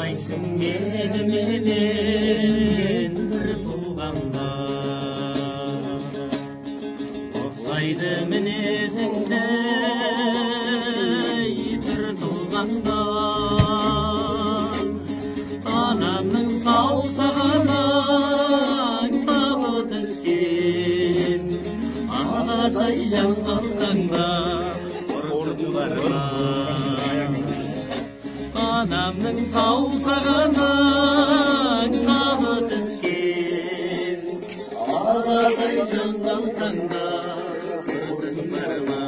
Ұқсайсың меніменен бір туғанда, ұқсайды мінезіңді бір туғанда. Анамның саусағынан тағы түскен ағатай жаңғалтаңда ұртың бар ма? Анамның саусағынан тағы түскен ағатай жаңғалтаңда ұртың бар ма?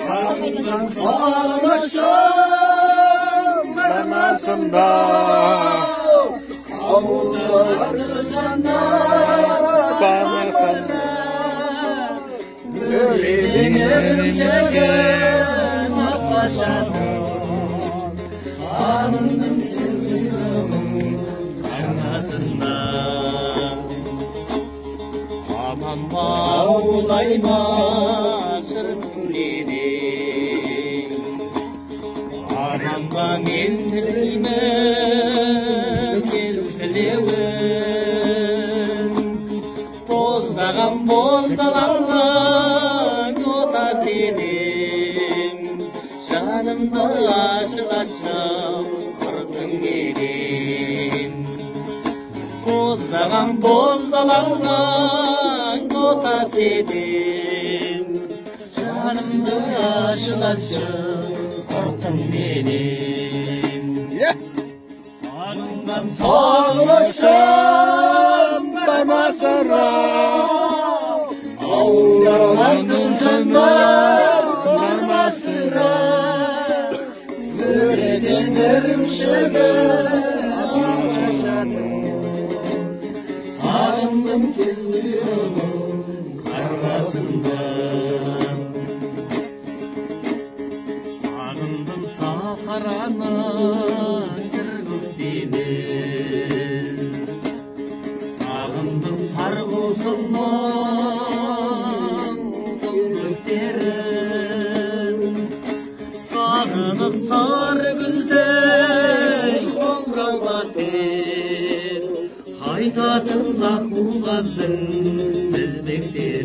Сағынған сағынышым бармасында, ауылдары жаннат бармасында, өлеңнің шіркін атпашатым, сағындым жүрегім қарнасында. Анамма аулайма Анамға мен тілеймін ел тілеуін, боздаған боздалаңның ота сенем, жанымды ашығатшым құртың ерен. Боздаған боздалаңның ота сенем, жанымды ашығатшым құртың менен. Сағынған сағынышым бармасыра, ауылдардың жаннат бармасыра, көреген ірімшігін ашатым, сағындым кезгірім қарғасында. Сағындым сақараның жүргіктенен, сағындым сарғусынның көзбөктерін, сағынып сары күздей қоңырауға тел, қайтатын аққуғаздың тізбектері.